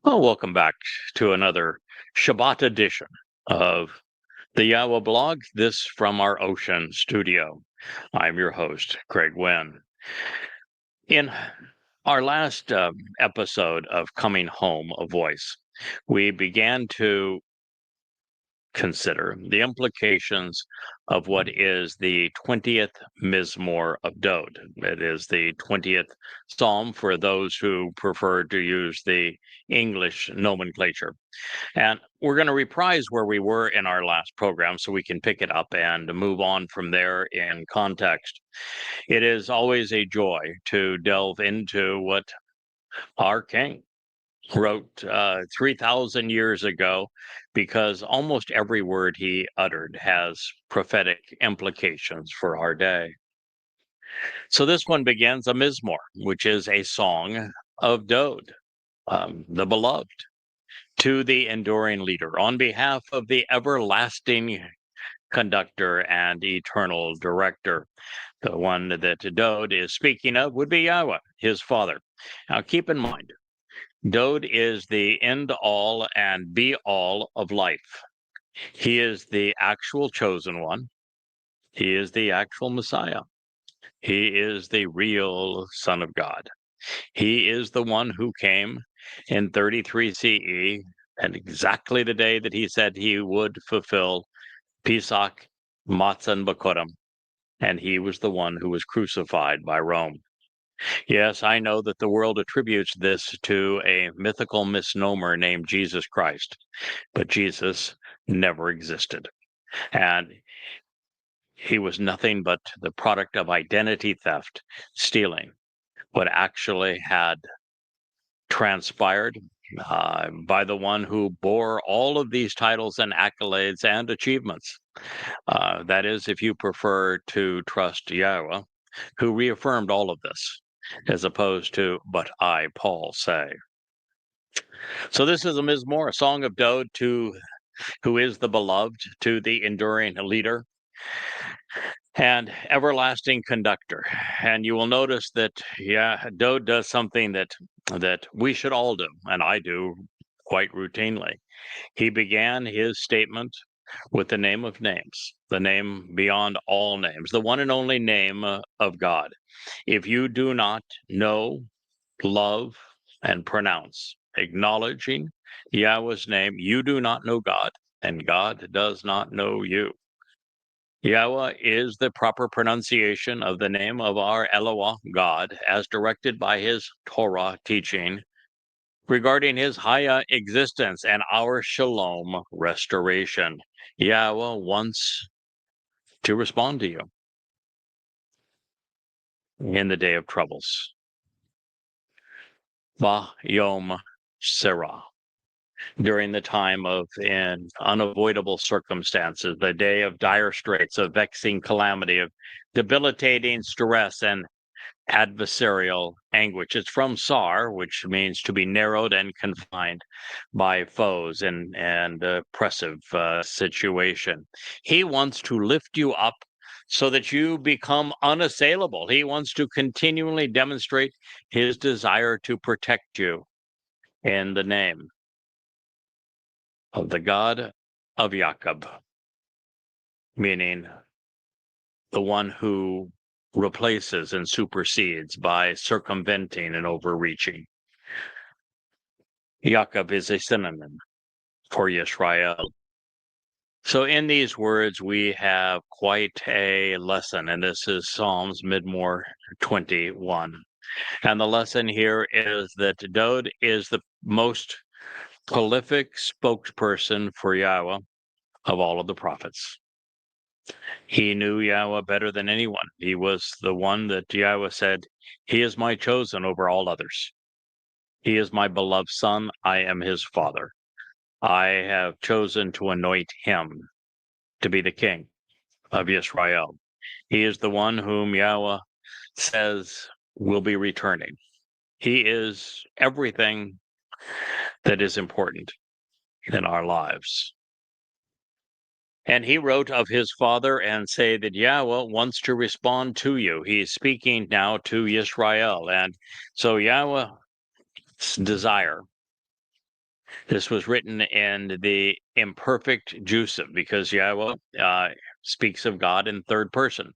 Well, welcome back to another Shabbat edition of the YAHOWAH blog, this from our Ocean studio. I'm your host, Craig Winn. In our last episode of Coming Home, a Voice, we began to consider the implications of what is the 20th Mizmor of Dod. It is the 20th Psalm for those who prefer to use the English nomenclature. And we're going to reprise where we were in our last program so we can pick it up and move on from there in context. It is always a joy to delve into what our King wrote 3,000 years ago, because almost every word he uttered has prophetic implications for our day. So this one begins a Mizmor, which is a song of Dod, the beloved, to the enduring leader, on behalf of the everlasting conductor and eternal director. The one that Dod is speaking of would be Yahweh, his father. Now keep in mind, Dod is the end all and be all of life. He is the actual chosen one. He is the actual Messiah. He is the real Son of God. He is the one who came in 33 CE, and exactly the day that he said he would fulfill Pesach, Matzah, and Bakorim, and he was the one who was crucified by Rome. Yes, I know that the world attributes this to a mythical misnomer named Jesus Christ, but Jesus never existed. And he was nothing but the product of identity theft, stealing what actually had transpired by the one who bore all of these titles and accolades and achievements. That is, if you prefer to trust Yahweh, who reaffirmed all of this, as opposed to, but I, Paul, say. So this is a Mizmor, a song of Dod to who is the beloved, to the enduring leader and everlasting conductor. And you will notice that, Dod does something that we should all do, and I do quite routinely. He began his statement with the name of names, the name beyond all names, the one and only name of God. If you do not know, love, and pronounce, acknowledging Yahweh's name, you do not know God, and God does not know you. Yahweh is the proper pronunciation of the name of our Elohah God, as directed by his Torah teaching regarding his Haya existence and our Shalom restoration. Yahweh wants to respond to you in the day of troubles. Yom Sirah, during the time of in unavoidable circumstances, the day of dire straits, of vexing calamity, of debilitating stress and adversarial anguish. It's from Sar, which means to be narrowed and confined by foes and oppressive situation. He wants to lift you up so that you become unassailable. He wants to continually demonstrate his desire to protect you in the name of the God of Jacob, meaning the one who replaces and supersedes by circumventing and overreaching. Jacob is a synonym for Yisrael. So in these words, we have quite a lesson, and this is Psalms Mizmor 21. And the lesson here is that Dod is the most prolific spokesperson for Yahweh of all of the prophets. He knew Yahweh better than anyone. He was the one that Yahweh said, he is my chosen over all others. He is my beloved son. I am his father. I have chosen to anoint him to be the king of Israel. He is the one whom Yahweh says will be returning. He is everything that is important in our lives. And he wrote of his father and say that Yahweh wants to respond to you. He's speaking now to Yisrael. And so Yahweh's desire This was written in the imperfect Jusiv because Yahweh speaks of God in third person.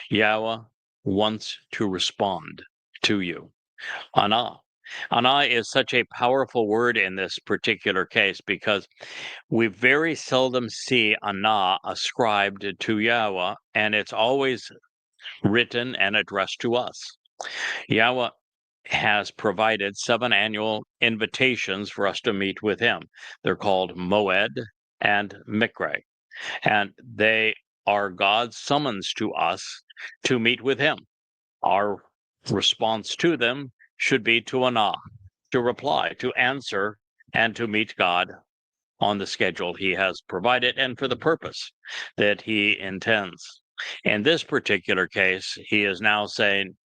Yahweh wants to respond to you. Ana. Ana is such a powerful word in this particular case because we very seldom see Ana ascribed to Yahweh, and it's always written and addressed to us. Yahweh has provided 7 annual invitations for us to meet with him. They're called Moed and Mikre, and they are God's summons to us to meet with him. Our response to them should be to Anah, to reply, to answer, and to meet God on the schedule he has provided and for the purpose that he intends. In this particular case, he is now saying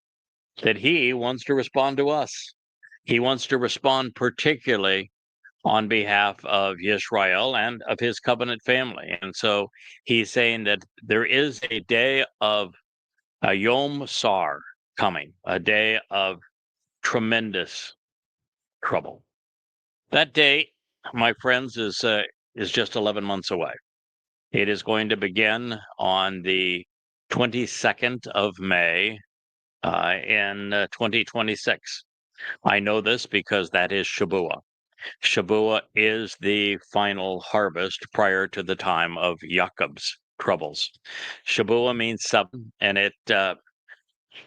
that he wants to respond to us. He wants to respond particularly on behalf of Yisrael and of his covenant family. And so he's saying that there is a day of a Yom Sar coming, a day of tremendous trouble. That day, my friends, is just 11 months away. It is going to begin on the 22nd of May in 2026. I know this because that is Shabuah. Shabuah is the final harvest prior to the time of Yaakov's troubles. Shabuah means 7, and it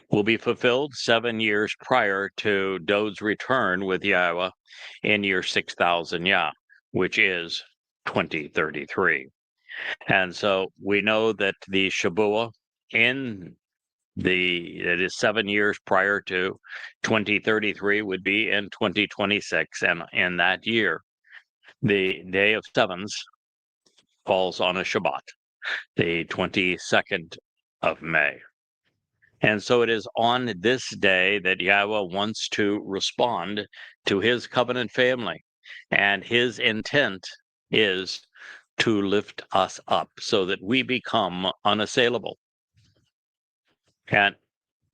will be fulfilled 7 years prior to Dod's return with Yahweh in year 6000 Yah, which is 2033. And so we know that the Shabuah it is 7 years prior to 2033 would be in 2026, and in that year the day of sevens falls on a Shabbat, the 22nd of May. And so it is on this day that Yahweh wants to respond to his covenant family, and his intent is to lift us up so that we become unassailable. And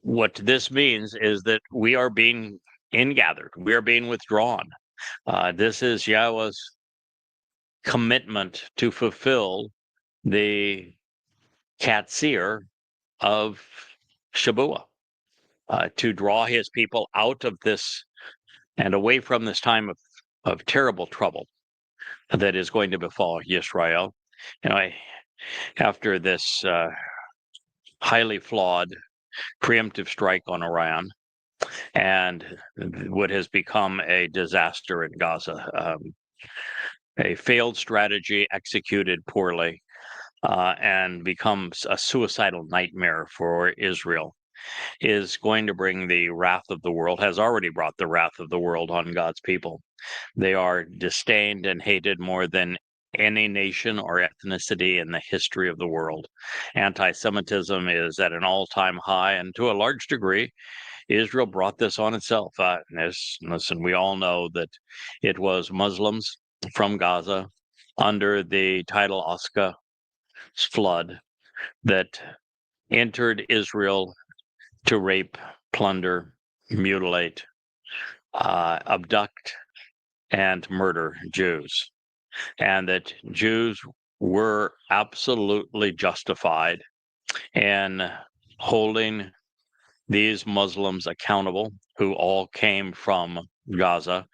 what this means is that we are being ingathered, we are being withdrawn. This is Yahweh's commitment to fulfill the katsir of Shabuah, to draw his people out of this and away from this time of terrible trouble that is going to befall Yisrael. After this highly flawed preemptive strike on Iran and what has become a disaster in Gaza, a failed strategy executed poorly, and becomes a suicidal nightmare for Israel, is going to bring the wrath of the world, has already brought the wrath of the world on God's people. They are disdained and hated more than any nation or ethnicity in the history of the world. Anti-Semitism is at an all-time high, and to a large degree, Israel brought this on itself. Listen, we all know that it was Muslims from Gaza under the tidal Osca flood that entered Israel to rape, plunder, mutilate, abduct, and murder Jews. And that Jews were absolutely justified in holding these Muslims accountable, who all came from Gaza,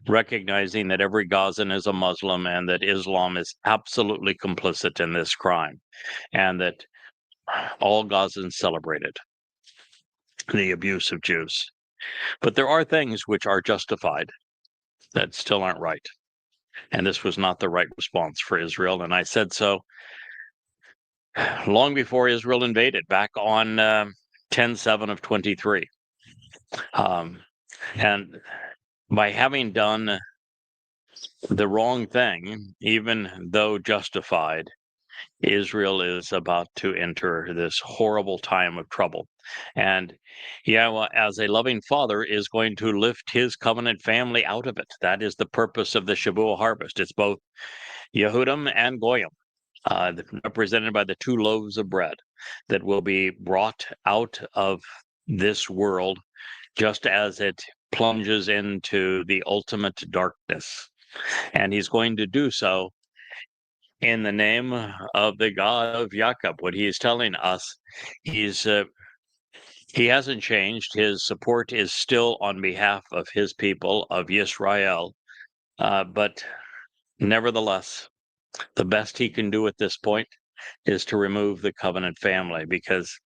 recognizing that every Gazan is a Muslim and that Islam is absolutely complicit in this crime, and that all Gazans celebrated the abuse of Jews. But there are things which are justified that still aren't right. And this was not the right response for Israel. And I said so long before Israel invaded, back on 10/7 of 23. And by having done the wrong thing, even though justified, Israel is about to enter this horrible time of trouble. And Yahweh, as a loving father, is going to lift his covenant family out of it. That is the purpose of the Shavuot harvest. It's both Yehudim and Goyim, represented by the 2 loaves of bread that will be brought out of this world just as it plunges into the ultimate darkness. And he's going to do so in the name of the God of Jacob. What he is telling us, he hasn't changed. His support is still on behalf of his people, of Israel. But nevertheless, the best he can do at this point is to remove the covenant family, because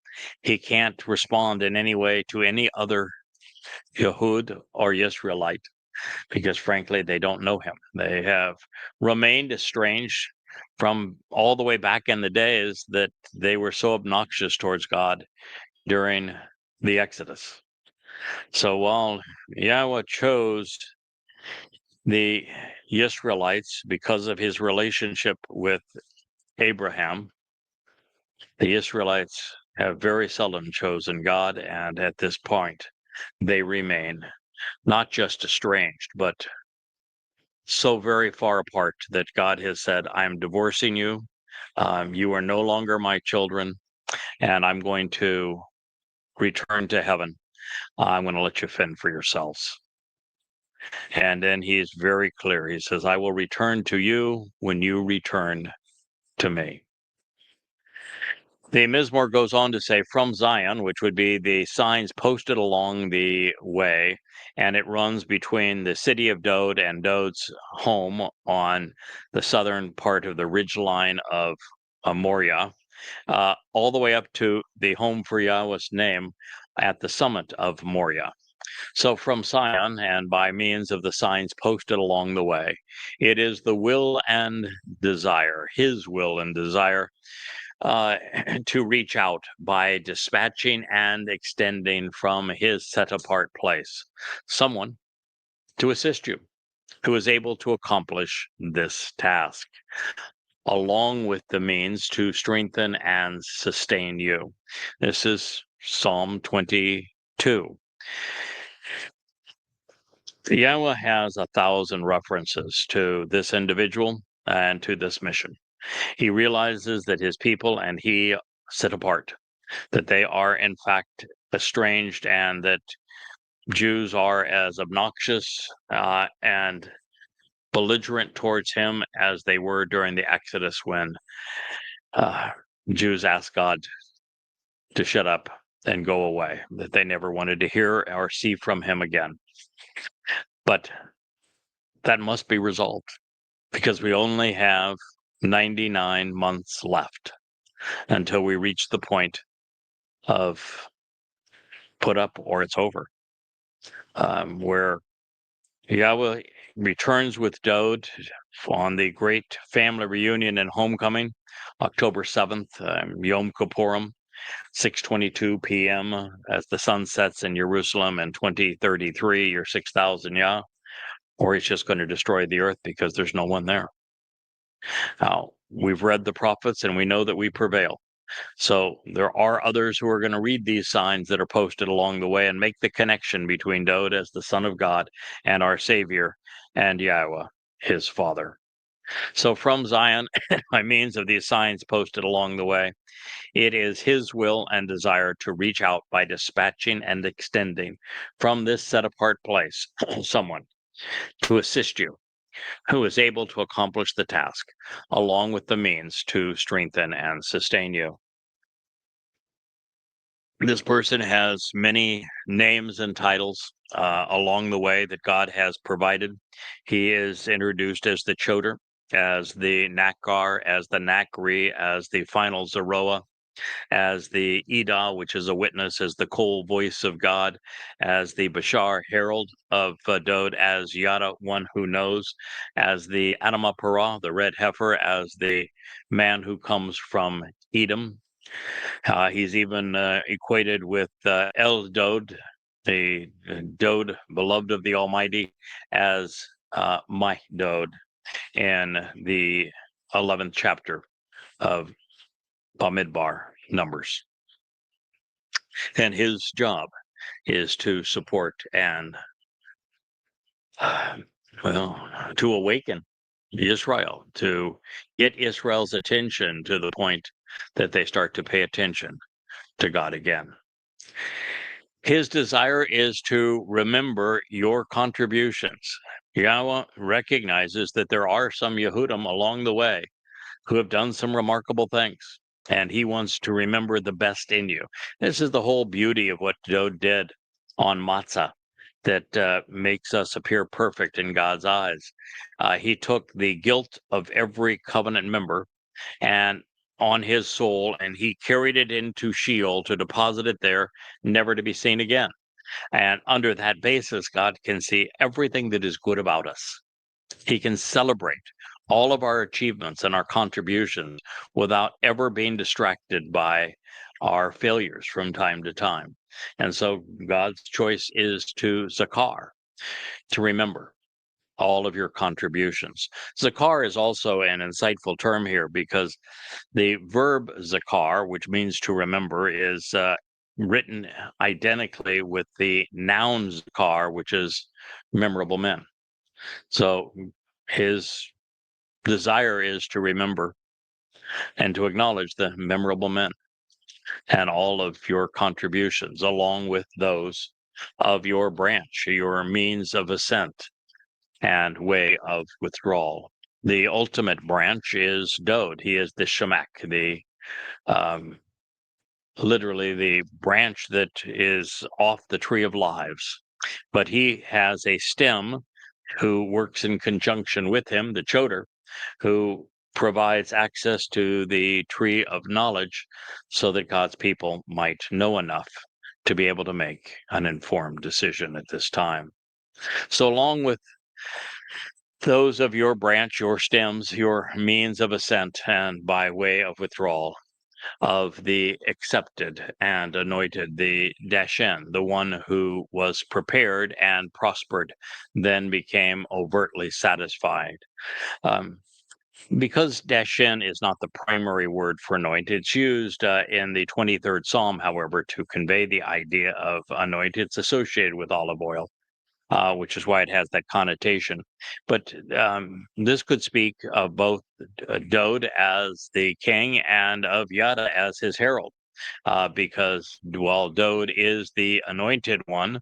he can't respond in any way to any other Yehud or Israelite, because frankly, they don't know him. They have remained estranged from all the way back in the days that they were so obnoxious towards God during the Exodus. So while Yahweh chose the Israelites because of his relationship with Abraham, the Israelites have very seldom chosen God, and at this point, they remain not just estranged, but so very far apart that God has said, I'm divorcing you. You are no longer my children, and I'm going to return to heaven. I'm going to let you fend for yourselves. And then he's very clear. He says, I will return to you when you return to me. The Mizmor goes on to say, from Zion, which would be the signs posted along the way, and it runs between the city of Dod and Dod's home on the southern part of the ridgeline of Moriah, all the way up to the home for Yahweh's name at the summit of Moriah. So from Zion, and by means of the signs posted along the way, it is the will and desire, his will and desire, to reach out by dispatching and extending from his set apart place someone to assist you who is able to accomplish this task, along with the means to strengthen and sustain you. This is Psalm 22. Yahweh has 1,000 references to this individual and to this mission. He realizes that his people and he sit apart, that they are in fact estranged, and that Jews are as obnoxious and belligerent towards him as they were during the Exodus, when Jews asked God to shut up and go away, that they never wanted to hear or see from him again. But that must be resolved, because we only have 99 months left until we reach the point of put up or it's over, where Yahweh returns with Dod on the great family reunion and homecoming, October 7th, Yom Kippurim, 6:22 p.m. as the sun sets in Jerusalem in 2033 or 6,000 Yah, or he's just going to destroy the earth because there's no one there. Now, we've read the prophets and we know that we prevail. So there are others who are going to read these signs that are posted along the way and make the connection between Dod as the Son of God and our Savior, and Yahweh, his Father. So from Zion, by means of these signs posted along the way, it is his will and desire to reach out by dispatching and extending from this set apart place someone to assist you who is able to accomplish the task, along with the means to strengthen and sustain you. This person has many names and titles along the way that God has provided. He is introduced as the Choder, as the Nakar, as the Nakri, as the final Zeroah, as the Edah, which is a witness, as the cold voice of God, as the Bashar, herald of Dod, as Yada, one who knows, as the Adamah Parah, the red heifer, as the man who comes from Edom. He's even equated with El Dod, the Dod, beloved of the Almighty, as my Dod in the 11th chapter of Bamidbar, Numbers. And his job is to support and, to awaken Israel, to get Israel's attention to the point that they start to pay attention to God again. His desire is to remember your contributions. Yahweh recognizes that there are some Yehudim along the way who have done some remarkable things, and he wants to remember the best in you. This is the whole beauty of what Dod did on Matzah that makes us appear perfect in God's eyes. He took the guilt of every covenant member and on his soul, and he carried it into Sheol to deposit it there, never to be seen again. And under that basis, God can see everything that is good about us. He can celebrate all of our achievements and our contributions without ever being distracted by our failures from time to time. And so God's choice is to zakar, to remember all of your contributions. Zakar is also an insightful term here because the verb zakar, which means to remember, is written identically with the noun zakar, which is memorable men. So his desire is to remember and to acknowledge the memorable men and all of your contributions, along with those of your branch, your means of ascent and way of withdrawal. The ultimate branch is Dod. He is the Shemak, the literally the branch that is off the tree of lives. But he has a stem who works in conjunction with him, the Choder, who provides access to the tree of knowledge so that God's people might know enough to be able to make an informed decision at this time. So, along with those of your branch, your stems, your means of ascent, and by way of withdrawal, of the accepted and anointed, the Dashen, the one who was prepared and prospered, then became overtly satisfied. Um, because Dashen is not the primary word for anointed, it's used in the 23rd Psalm, however, to convey the idea of anointed. It's associated with olive oil, which is why it has that connotation. But this could speak of both Dod as the king and of Yada as his herald, because while Dod is the anointed one,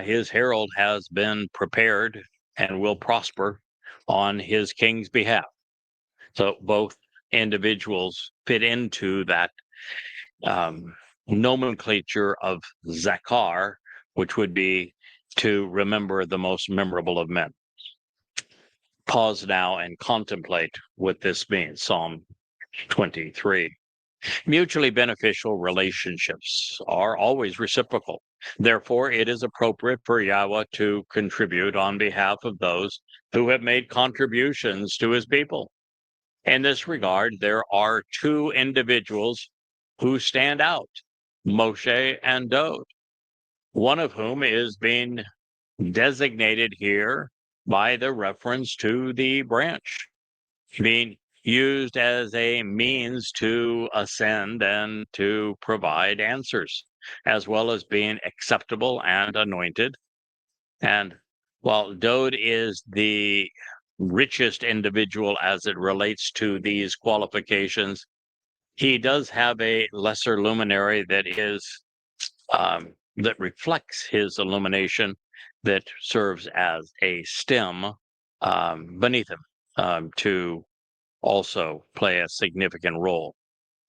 his herald has been prepared and will prosper on his king's behalf. So both individuals fit into that nomenclature of Zakar, which would be to remember the most memorable of men. Pause now and contemplate what this means. Psalm 23. Mutually beneficial relationships are always reciprocal. Therefore, it is appropriate for Yahweh to contribute on behalf of those who have made contributions to his people. In this regard, there are two individuals who stand out, Moshe and Dod, one of whom is being designated here by the reference to the branch, being used as a means to ascend and to provide answers, as well as being acceptable and anointed. And while Dod is the richest individual as it relates to these qualifications, he does have a lesser luminary that is that reflects his illumination, that serves as a stem beneath him to also play a significant role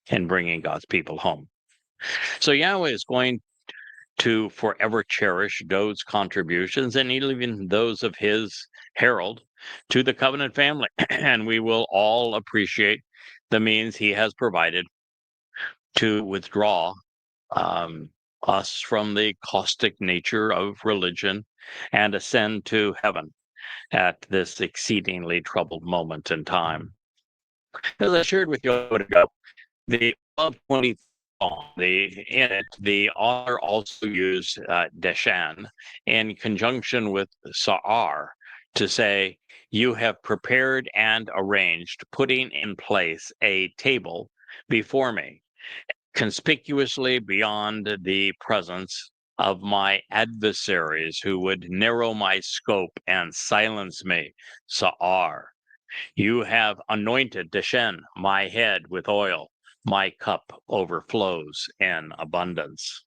in bringing God's people home. So Yahweh is going to forever cherish Dod's contributions and even those of his herald to the covenant family. And we will all appreciate the means he has provided to withdraw us from the caustic nature of religion and ascend to heaven at this exceedingly troubled moment in time. As I shared with you a minute ago, the above 20 song, in it, the author also used Deshan in conjunction with Sa'ar to say, you have prepared and arranged, putting in place a table before me, conspicuously beyond the presence of my adversaries who would narrow my scope and silence me. Sa'ar. You have anointed Deshen, my head, with oil. My cup overflows in abundance.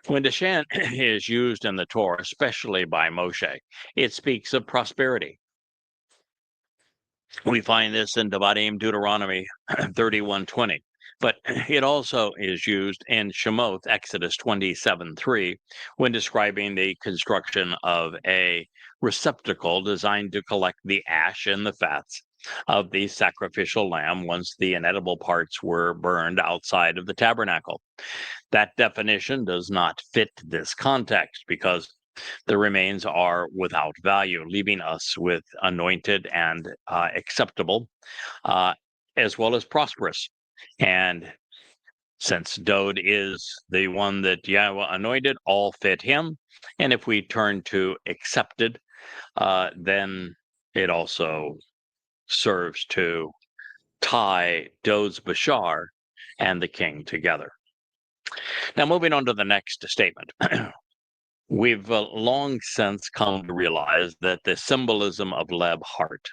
When Deshan is used in the Torah, especially by Moshe, it speaks of prosperity. We find this in Devarim, Deuteronomy 31:20, but it also is used in Shemoth, Exodus 27:3, when describing the construction of a receptacle designed to collect the ash and the fats of the sacrificial lamb once the inedible parts were burned outside of the tabernacle. That definition does not fit this context because the remains are without value, leaving us with anointed and acceptable, uh, as well as prosperous. And since Dode is the one that Yahweh anointed, all fit him. And if we turn to accepted, then it also serves to tie Dode's Bashar and the king together. Now, moving on to the next statement. We've long since come to realize that the symbolism of Leb heart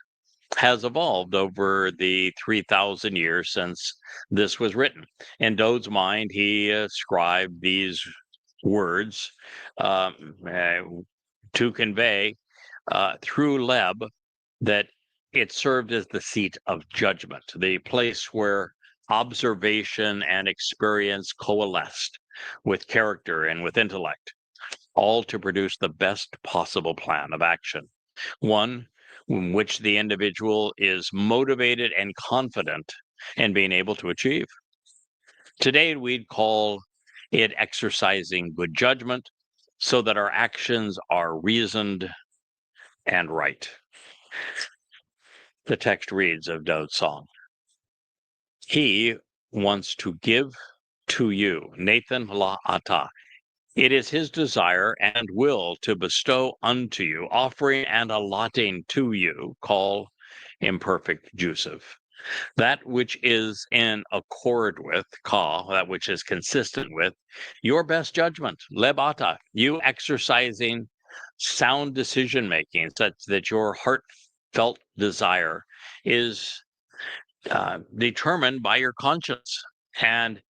has evolved over the 3,000 years since this was written. In Dode's mind, he ascribed these words to convey through Leb that it served as the seat of judgment, the place where observation and experience coalesced with character and with intellect, all to produce the best possible plan of action, one in which the individual is motivated and confident in being able to achieve. Today, we'd call it exercising good judgment so that our actions are reasoned and right. The text reads of Dode's song. He wants to give to you, Nathan La'ata. It is his desire and will to bestow unto you, offering and allotting to you, call imperfect Jusive, that which is in accord with, that which is consistent with your best judgment, lebata, you exercising sound decision making, such that your heartfelt desire is determined by your conscience, and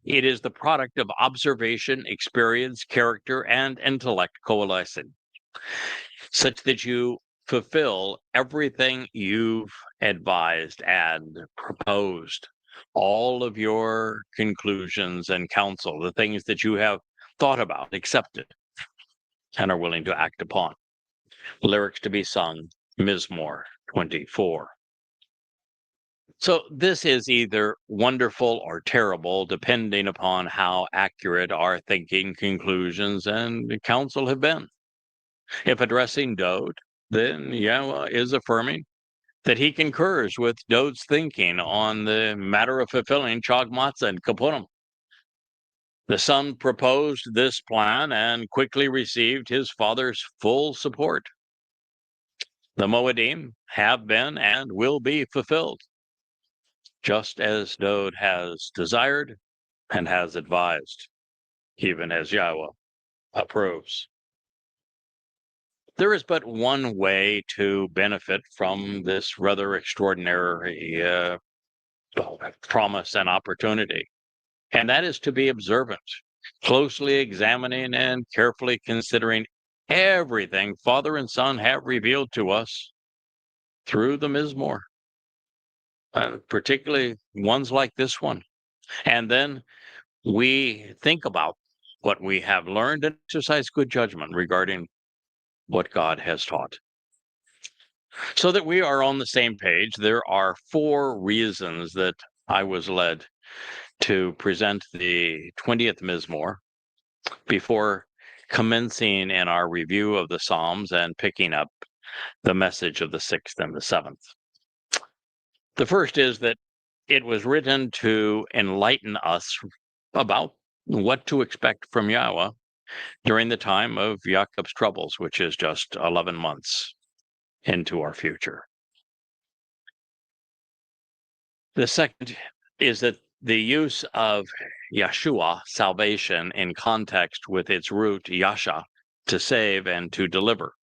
it is the product of observation, experience, character, and intellect coalescing, such that you fulfill everything you've advised and proposed, all of your conclusions and counsel, the things that you have thought about, accepted, and are willing to act upon. Lyrics to be sung, Mizmor 24. So this is either wonderful or terrible, depending upon how accurate our thinking, conclusions, and counsel have been. If addressing Dode, then Yahweh is affirming that he concurs with Dode's thinking on the matter of fulfilling Chag Matzah and Kapunim. The son proposed this plan and quickly received his father's full support. The Moedim have been and will be fulfilled, just as Dode has desired and has advised, even as Yahweh approves. There is but one way to benefit from this rather extraordinary promise and opportunity, and that is to be observant, closely examining and carefully considering everything Father and Son have revealed to us through the Mizmor, particularly ones like this one. And then we think about what we have learned and exercise good judgment regarding what God has taught. So that we are on the same page, there are 4 reasons that I was led to present the 20th Mizmor before commencing in our review of the Psalms and picking up the message of the 6th and the 7th. The first is that it was written to enlighten us about what to expect from Yahweh during the time of Jacob's troubles, which is just 11 months into our future. The second is that the use of Yeshua, salvation, in context with its root, Yasha, to save and to deliver.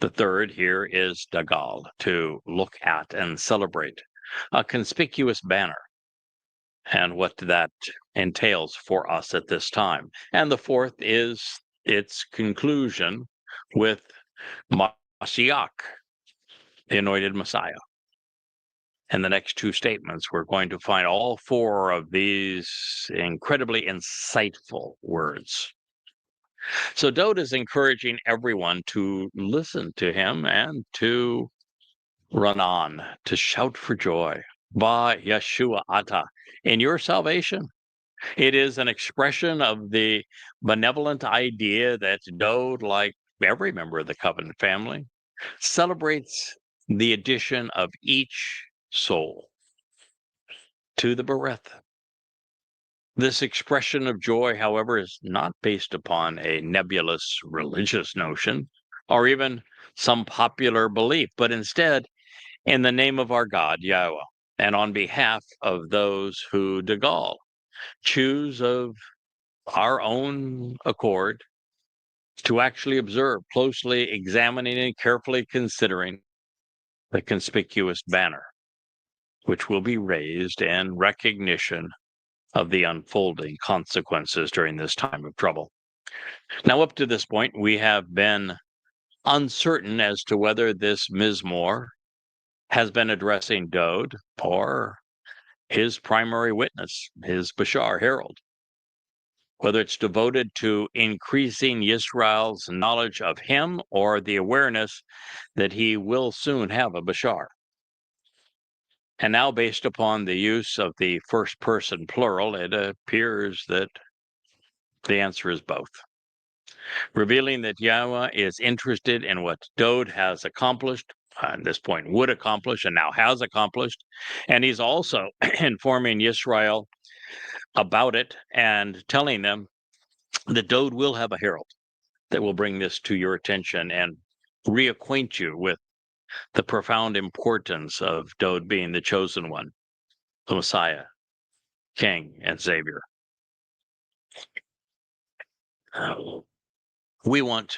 The third here is Dagal, to look at and celebrate, a conspicuous banner. and what that entails for us at this time. And the fourth is its conclusion with Mashiach, the anointed Messiah. In the next two statements, we're going to find all four of these incredibly insightful words. So Dode is encouraging everyone to listen to him and to run on, to shout for joy. Ba Yeshua Ata, in your salvation. It is an expression of the benevolent idea that Dode, like every member of the covenant family, celebrates the addition of each soul to the Bereth. This expression of joy, however, is not based upon a nebulous religious notion or even some popular belief, but instead in the name of our God, Yahowah, and on behalf of those who Degal choose of our own accord to actually observe, closely examining and carefully considering the conspicuous banner, which will be raised in recognition of the unfolding consequences during this time of trouble. Now, up to this point, we have been uncertain as to whether this Mizmor has been addressing Dode or his primary witness, his Bashar herald, whether it's devoted to increasing Yisrael's knowledge of him or the awareness that he will soon have a Bashar. And now, based upon the use of the first person plural, it appears that the answer is both. Revealing that Yahowah is interested in what Dode has accomplished, at this point would accomplish, and now has accomplished. And he's also informing Yisrael about it and telling them that Dode will have a herald that will bring this to your attention and reacquaint you with the profound importance of Dode being the chosen one, the Messiah, King, and Savior. We want,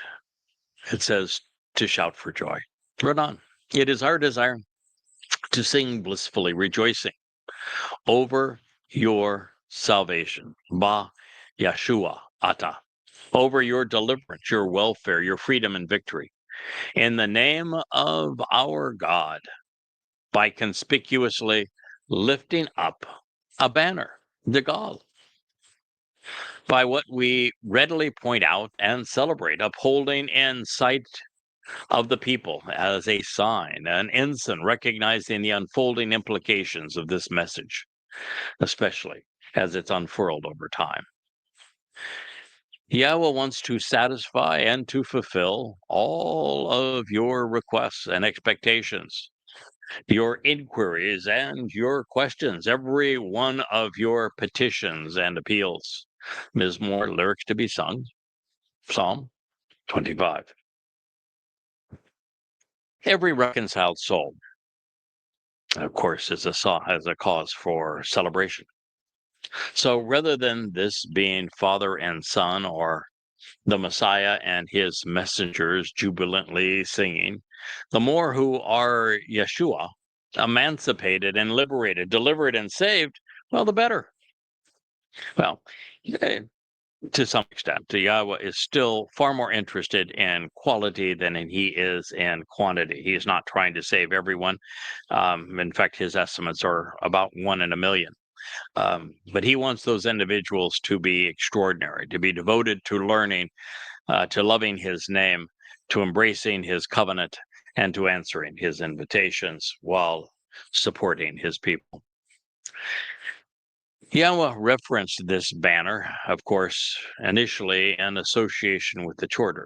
it says, to shout for joy. Run on. It is our desire to sing blissfully, rejoicing over your salvation. Ba Yeshua Ata. Over your deliverance, your welfare, your freedom and victory. In the name of our God, by conspicuously lifting up a banner, the God. By what we readily point out and celebrate, upholding in sight of the people as a sign, an ensign recognizing the unfolding implications of this message, especially as it's unfurled over time. Yahowah wants to satisfy and to fulfill all of your requests and expectations, your inquiries and your questions, every one of your petitions and appeals. Mizmor, lyrics to be sung, Psalm 25. Every reconciled soul, of course, has a cause for celebration. So rather than this being father and son, or the Messiah and his messengers jubilantly singing, the more who are Yeshua, emancipated and liberated, delivered and saved, well, the better. Well, to some extent, Yahowah is still far more interested in quality than he is in quantity. He is not trying to save everyone. In fact, his estimates are about 1 in a million. But he wants those individuals to be extraordinary, to be devoted to learning, to loving his name, to embracing his covenant, and to answering his invitations while supporting his people. Yahowah referenced this banner, of course, initially in association with the Towrah.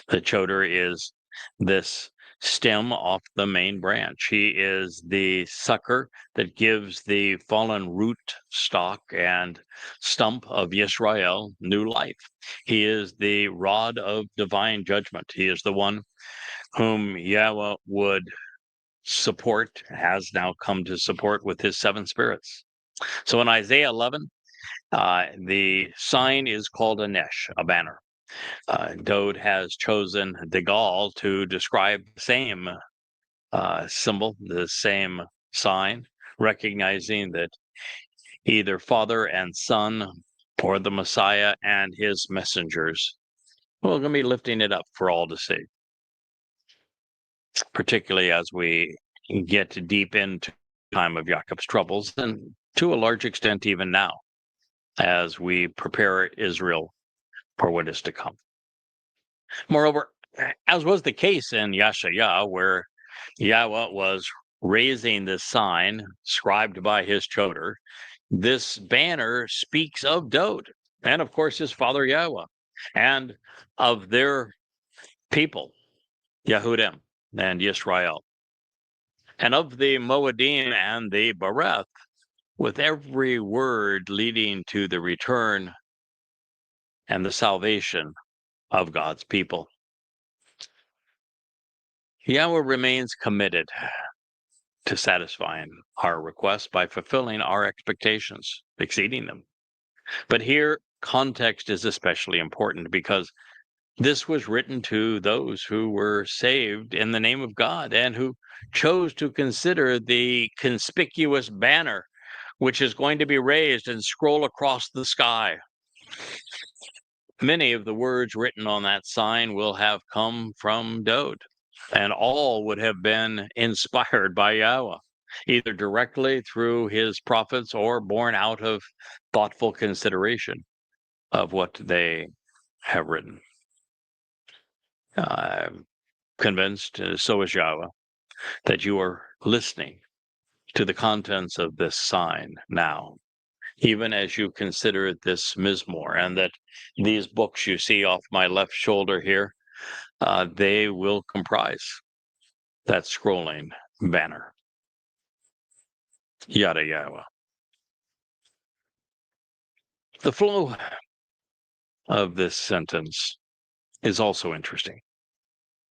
The Towrah is this stem off the main branch. He is the sucker that gives the fallen root stock and stump of Yisrael new life. He is the rod of divine judgment. He is the one whom Yahowah would support, has now come to support with his 7 spirits. So in Isaiah 11, the sign is called a nesh, a banner. Dode has chosen Degal to describe the same symbol, the same sign, recognizing that either Father and Son, or the Messiah and his messengers. We're going to be lifting it up for all to see, particularly as we get deep into the time of Jacob's troubles, and to a large extent even now, as we prepare Israel for what is to come. Moreover, as was the case in Yeshayah, where Yahweh was raising the sign scribed by his choder, this banner speaks of Dod, and of course his father Yahweh, and of their people, Yehudim and Yisrael, and of the Moadim and the Bereth, with every word leading to the return and the salvation of God's people. Yahweh remains committed to satisfying our requests by fulfilling our expectations, exceeding them. But here, context is especially important because this was written to those who were saved in the name of God and who chose to consider the conspicuous banner which is going to be raised and scroll across the sky. Many of the words written on that sign will have come from Dod, and all would have been inspired by Yahweh, either directly through his prophets or born out of thoughtful consideration of what they have written. I'm convinced, so is Yahweh, that you are listening to the contents of this sign now, even as you consider this Mizmor, and that these books you see off my left shoulder here, they will comprise that scrolling banner. Yada Yahowah. The flow of this sentence is also interesting,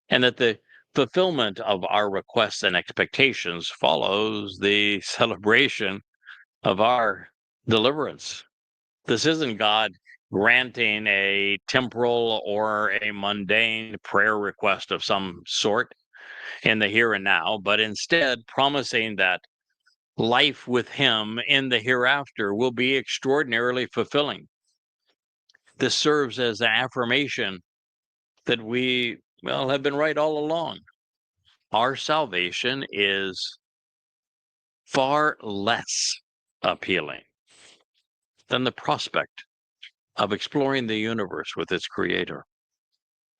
and that the fulfillment of our requests and expectations follows the celebration of our deliverance. This isn't God granting a temporal or a mundane prayer request of some sort in the here and now, but instead promising that life with him in the hereafter will be extraordinarily fulfilling. This serves as an affirmation that we, well, have been right all along. Our salvation is far less appealing than the prospect of exploring the universe with its creator,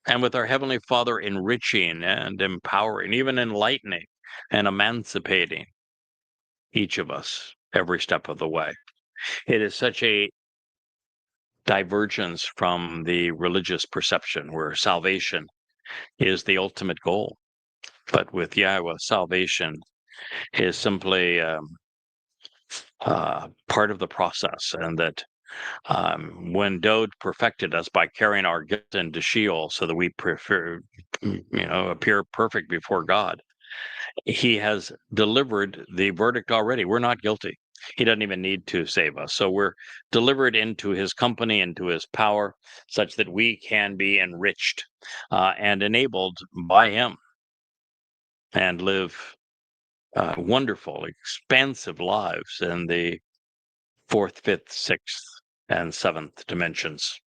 and with our Heavenly Father enriching and empowering, even enlightening and emancipating each of us every step of the way. It is such a divergence from the religious perception where salvation is the ultimate goal. But with Yahweh, salvation is simply part of the process, and that when Dod perfected us by carrying our guilt into Sheol so that we appear perfect before God, he has delivered the verdict already. We're not guilty. He doesn't even need to save us. So we're delivered into his company, into his power, such that we can be enriched and enabled by him and live wonderful, expansive lives in the fourth, fifth, sixth, and seventh dimensions.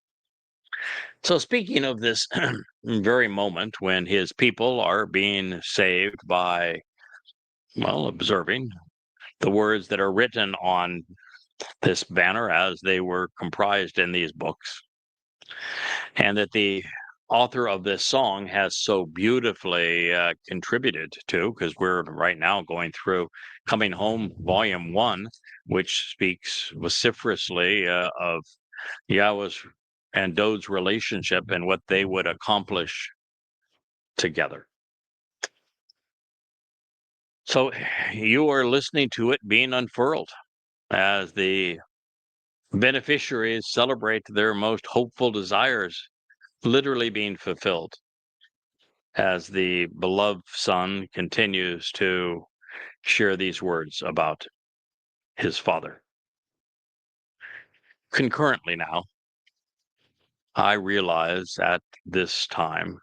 So, speaking of this very moment when his people are being saved by, well, observing the words that are written on this banner as they were comprised in these books, and that the author of this song has so beautifully contributed to, because we're right now going through Coming Home Volume 1, which speaks vociferously of Yahweh's and Dod's relationship and what they would accomplish together. So you are listening to it being unfurled as the beneficiaries celebrate their most hopeful desires literally being fulfilled, as the beloved son continues to share these words about his father. Concurrently now, I realize at this time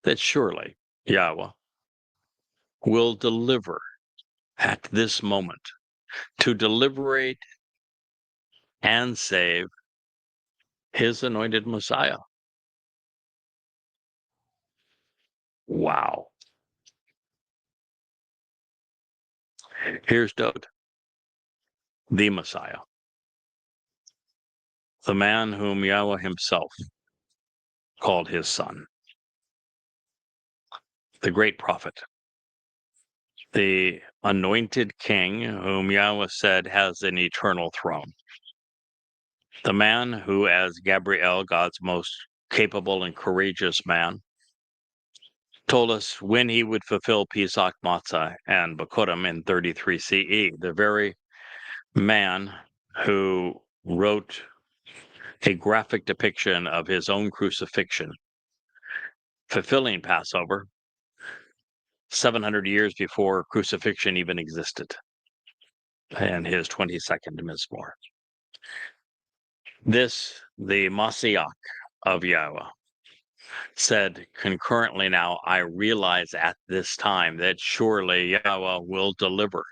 that surely Yahweh will deliver at this moment to deliberate and save his anointed Messiah. Wow. Here's Dode, the Messiah, the man whom Yahweh himself called his son, the great prophet, the anointed king whom Yahweh said has an eternal throne, the man who, as Gabriel, God's most capable and courageous man, told us when he would fulfill Pesach Matzah and Bakurim in 33 CE, the very man who wrote a graphic depiction of his own crucifixion, fulfilling Passover 700 years before crucifixion even existed, and his 22nd Mizmor. This, the Mashiach of Yahweh, said concurrently, now I realize at this time that surely Yahweh will deliver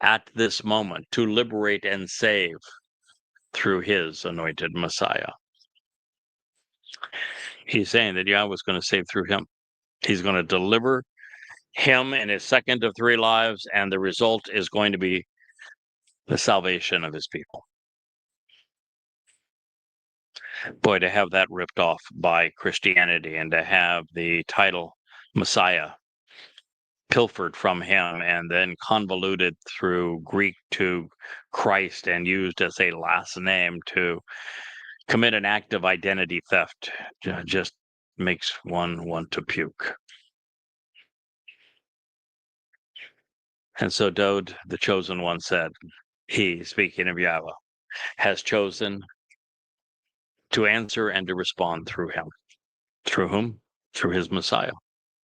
at this moment to liberate and save through his anointed Messiah. He's saying that Yahweh is going to save through him. He's going to deliver him in his second of three lives, and the result is going to be the salvation of his people. Boy, to have that ripped off by Christianity and to have the title Messiah pilfered from him and then convoluted through Greek to Christ and used as a last name to commit an act of identity theft just makes one want to puke. And so Dode, the chosen one, said, he, speaking of Yahweh, has chosen to answer and to respond through him. Through whom? Through his Messiah.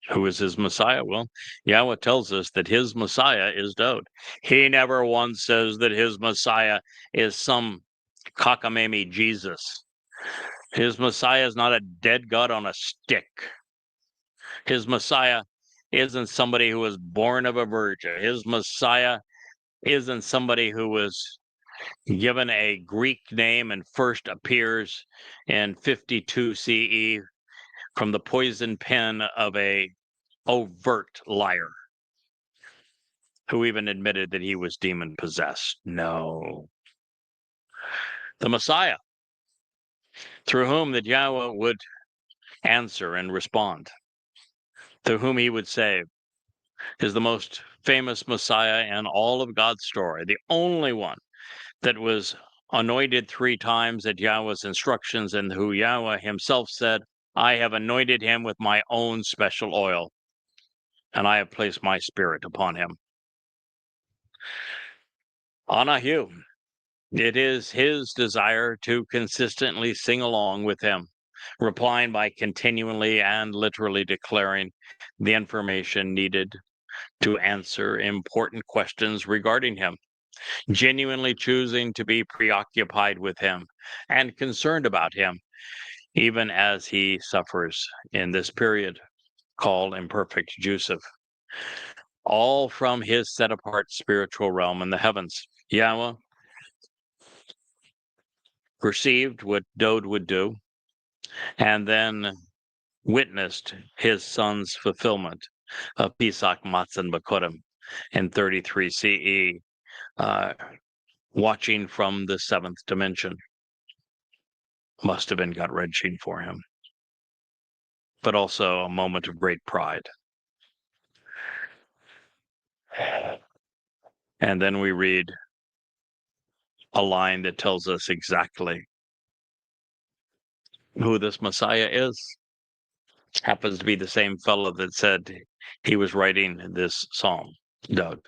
Who is his Messiah? Well, Yahweh tells us that his Messiah is Dode. He never once says that his Messiah is some cockamamie Jesus. His Messiah is not a dead God on a stick. His Messiah isn't somebody who was born of a virgin. His Messiah isn't somebody who was given a Greek name and first appears in 52 CE from the poison pen of a overt liar who even admitted that he was demon possessed. No. The Messiah, through whom that Yahweh would answer and respond, through whom he would save, is the most famous Messiah in all of God's story, the only one that was anointed 3 times at Yahweh's instructions, and who Yahweh himself said, I have anointed him with my own special oil, and I have placed my spirit upon him. Anahu, it is his desire to consistently sing along with him, replying by continually and literally declaring the information needed to answer important questions regarding him, genuinely choosing to be preoccupied with him and concerned about him, even as he suffers in this period called imperfect Joseph, all from his set-apart spiritual realm in the heavens. Yahweh perceived what Dode would do and then witnessed his son's fulfillment of Pesach Matzah and Bakurim in 33 CE, watching from the 7th dimension. Must have been gut-wrenching for him, but also a moment of great pride. And then we read a line that tells us exactly who this Messiah is. Happens to be the same fellow that said he was writing this psalm, Doug.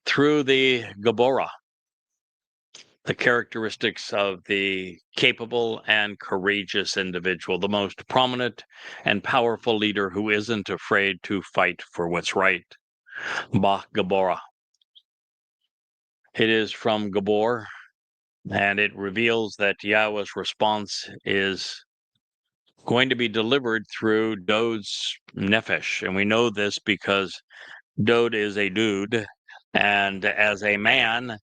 Through the Gabora, the characteristics of the capable and courageous individual, the most prominent and powerful leader who isn't afraid to fight for what's right. Bah Gabora. It is from Gabor, and it reveals that Yahweh's response is going to be delivered through Dode's nefesh. And we know this because Dode is a dude, And as a man,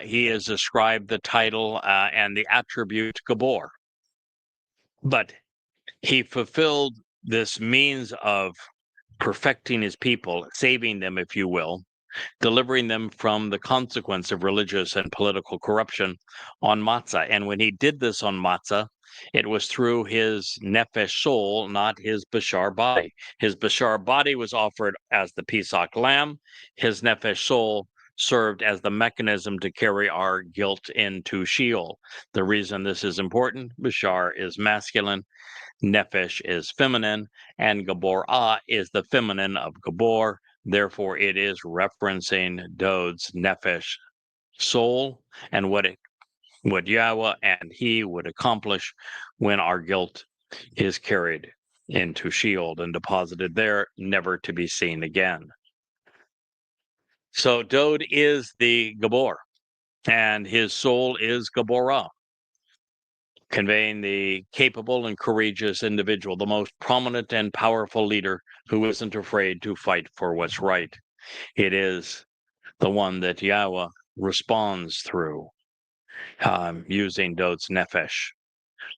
he is ascribed the title and the attribute Gabor. But he fulfilled this means of perfecting his people, saving them, if you will, delivering them from the consequence of religious and political corruption on Matzah. And when he did this on Matzah, it was through his nefesh soul, not his bashar body. His bashar body was offered as the Pesach lamb. His nefesh soul served as the mechanism to carry our guilt into Sheol. The reason this is important, bashar is masculine, nefesh is feminine, and Gaborah is the feminine of Gabor. Therefore, it is referencing Dod's nefesh soul and what Yahweh and he would accomplish when our guilt is carried into Sheol and deposited there, never to be seen again. So Dod is the Gabor, and his soul is Gaborah, conveying the capable and courageous individual, the most prominent and powerful leader who isn't afraid to fight for what's right. It is the one that Yahweh responds through, using Dod's nefesh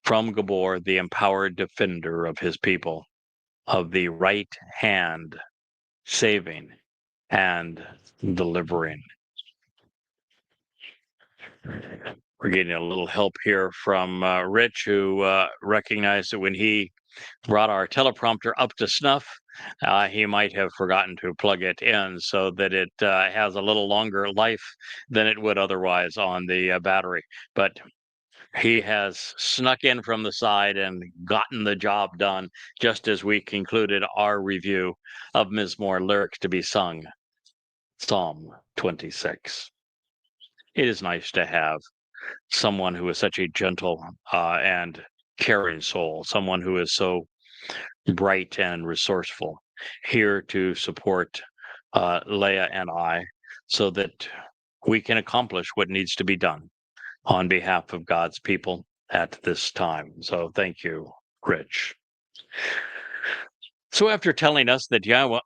from Gabor, the empowered defender of his people, of the right hand, saving and delivering. We're getting a little help here from Rich, who recognized that when he brought our teleprompter up to snuff, he might have forgotten to plug it in so that it has a little longer life than it would otherwise on the battery. But he has snuck in from the side and gotten the job done just as we concluded our review of Mizmor lyrics to be sung, Psalm 26. It is nice to have someone who is such a gentle and caring soul, someone who is so bright and resourceful, here to support Leah and I so that we can accomplish what needs to be done on behalf of God's people at this time. So thank you, Rich. So after telling us that Yahweh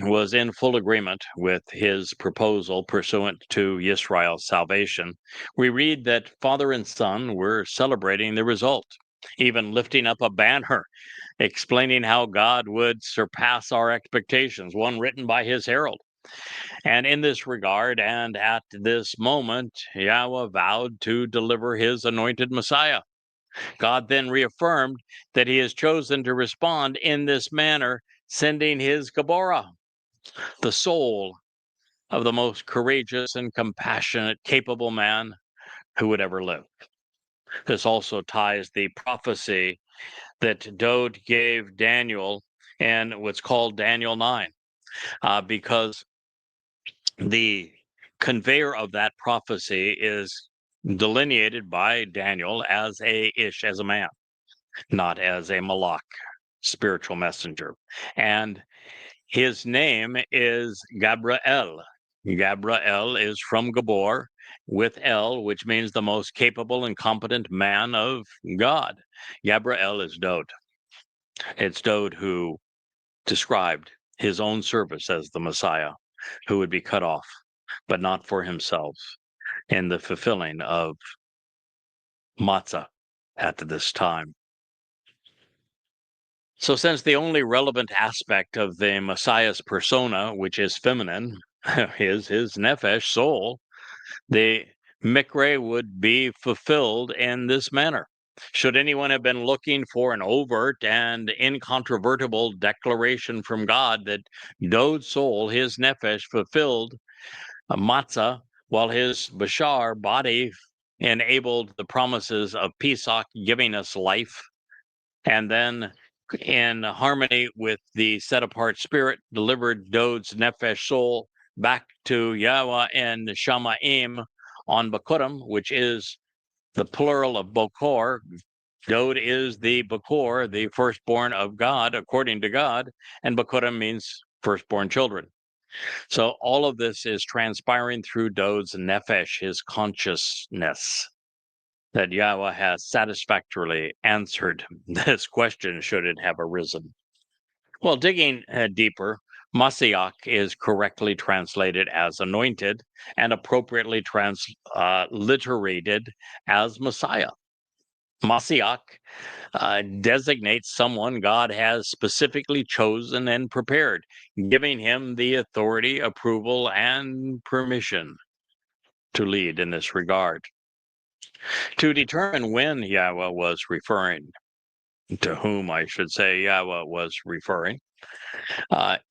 was in full agreement with his proposal pursuant to Yisrael's salvation, we read that father and son were celebrating the result, even lifting up a banner explaining how God would surpass our expectations, one written by his herald. And in this regard, and at this moment, Yahweh vowed to deliver his anointed Messiah. God then reaffirmed that he has chosen to respond in this manner, sending his Gaborah, the soul of the most courageous and compassionate, capable man who would ever live. This also ties the prophecy that Dod gave Daniel in what's called Daniel 9, because the conveyor of that prophecy is delineated by Daniel as as a man, not as a malach, spiritual messenger. And his name is Gabriel. Gabriel is from Gabor with El, which means the most capable and competent man of God. Gabriel is Dod. It's Dod who described his own service as the Messiah, who would be cut off, but not for himself, in the fulfilling of Matzah at this time. So since the only relevant aspect of the Messiah's persona, which is feminine, is his nefesh, soul, the mikre would be fulfilled in this manner. Should anyone have been looking for an overt and incontrovertible declaration from God that Dod's soul, his nefesh, fulfilled a matzah, while his bashar body enabled the promises of Pesach, giving us life, and then in harmony with the set-apart spirit, delivered Dod's nefesh soul back to Yahweh and Shamaim on Bakurim, which is the plural of Bokor. Dod is the Bokor, the firstborn of God, according to God, and Bakurim means firstborn children. So all of this is transpiring through Dod's nefesh, his consciousness, that Yahweh has satisfactorily answered this question should it have arisen. Well, digging deeper, Mashiach is correctly translated as anointed and appropriately transliterated as Messiah. Mashiach designates someone God has specifically chosen and prepared, giving him the authority, approval, and permission to lead in this regard. To determine when Yahweh was referring, to whom I should say Yahweh was referring,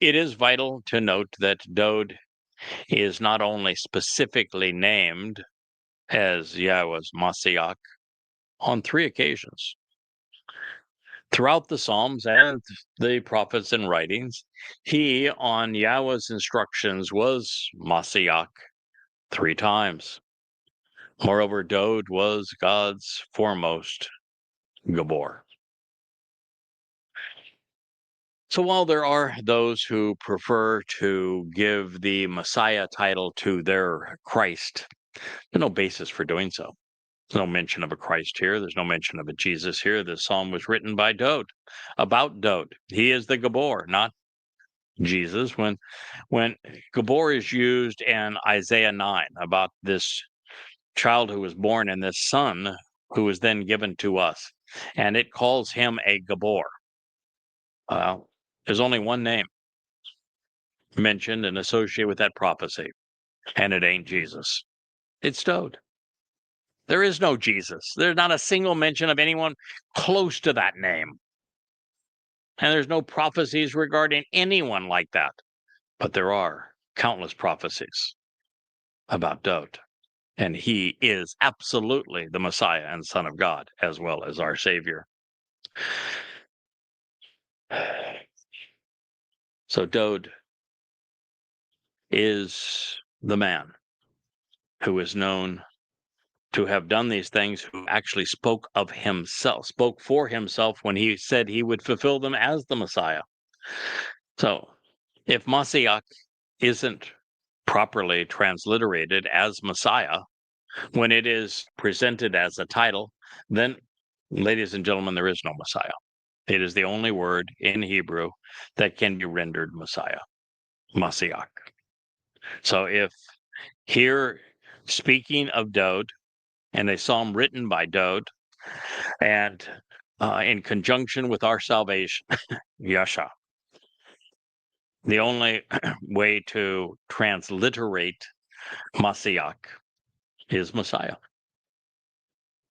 it is vital to note that Dod is not only specifically named as Yahweh's Mashiach on 3 occasions. Throughout the Psalms and the prophets and writings, he, on Yahweh's instructions, was Mashiach 3 times. Moreover, Dod was God's foremost Gabor. So while there are those who prefer to give the Messiah title to their Christ, there's no basis for doing so. There's no mention of a Christ here. There's no mention of a Jesus here. This psalm was written by Dod, about Dod. He is the Gabor, not Jesus. When Gabor is used in Isaiah 9 about this child who was born and this son who was then given to us, and it calls him a Gabor, there's only one name mentioned and associated with that prophecy, and it ain't Jesus. It's Dod. There is no Jesus. There's not a single mention of anyone close to that name. And there's no prophecies regarding anyone like that. But there are countless prophecies about Dod. And he is absolutely the Messiah and Son of God, as well as our Savior. So Dod is the man who is known to have done these things, who actually spoke of himself, spoke for himself when he said he would fulfill them as the Messiah. So if Mashiach isn't properly transliterated as Messiah, when it is presented as a title, then, ladies and gentlemen, there is no Messiah. It is the only word in Hebrew that can be rendered Messiah, Mashiach. So if here, speaking of Dod, and a psalm written by Dod, and in conjunction with our salvation, Yasha, the only way to transliterate Mashiach is Messiah.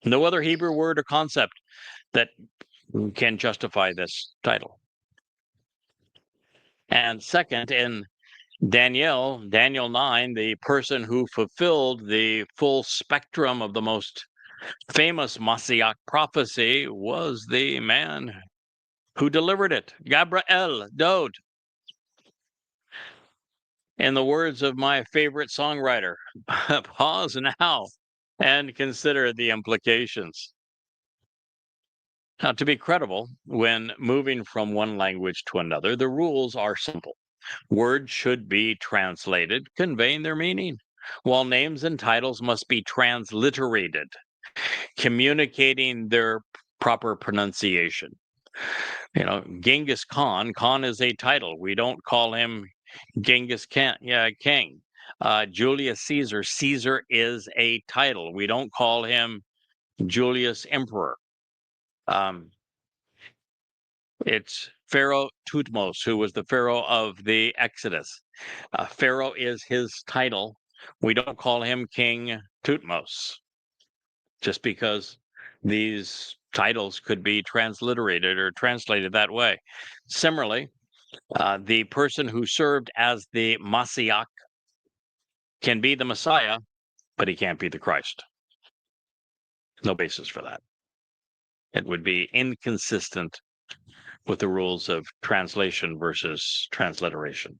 No other Hebrew word or concept that can justify this title. And second, in Daniel 9, the person who fulfilled the full spectrum of the most famous Mashiach prophecy was the man who delivered it, Gabriel, Dod. In the words of my favorite songwriter, pause now and consider the implications. Now, to be credible, when moving from one language to another, the rules are simple. Words should be translated, conveying their meaning, while names and titles must be transliterated, communicating their proper pronunciation. You know, Genghis Khan is a title. We don't call him Genghis Khan, king. Julius Caesar is a title. We don't call him Julius Emperor. It's Pharaoh Thutmose, who was the Pharaoh of the Exodus. Pharaoh is his title. We don't call him King Thutmose, just because these titles could be transliterated or translated that way. Similarly, the person who served as the Mashiach can be the Messiah, but he can't be the Christ. No basis for that. It would be inconsistent with the rules of translation versus transliteration.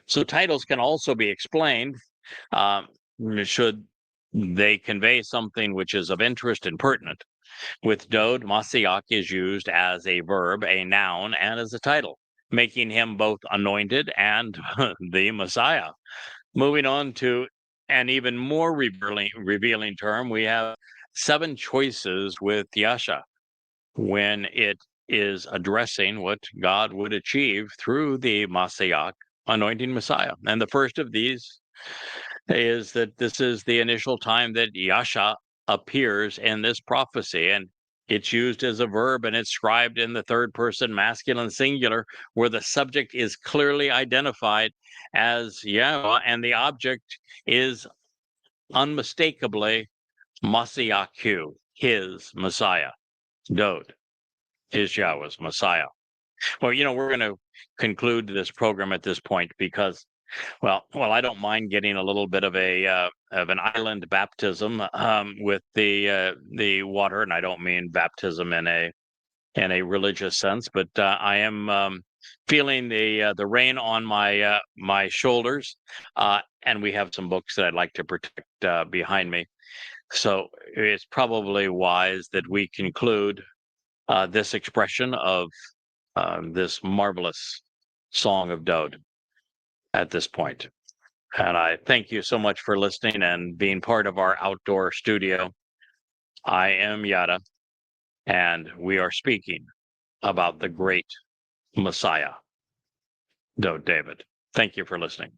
So titles can also be explained should they convey something which is of interest and pertinent. With Dod, Mashiach is used as a verb, a noun, and as a title, making him both anointed and the Messiah. Moving on to an even more revealing term, we have 7 choices with Yasha when it is addressing what God would achieve through the Mashiach, anointing Messiah. And the first of these is that this is the initial time that Yasha appears in this prophecy. And it's used as a verb and it's scribed in the third person masculine singular, where the subject is clearly identified as Yahweh and the object is unmistakably Mashiach, his Messiah. Dod is Yahweh's Messiah. Well, we're going to conclude this program at this point because, I don't mind getting a little bit of an island baptism with the water, and I don't mean baptism in a religious sense, but I am feeling the rain on my shoulders, and we have some books that I'd like to protect behind me. So it's probably wise that we conclude this expression of this marvelous song of Dod at this point. And I thank you so much for listening and being part of our outdoor studio. I am Yada, and we are speaking about the great Messiah, Dod David. Thank you for listening.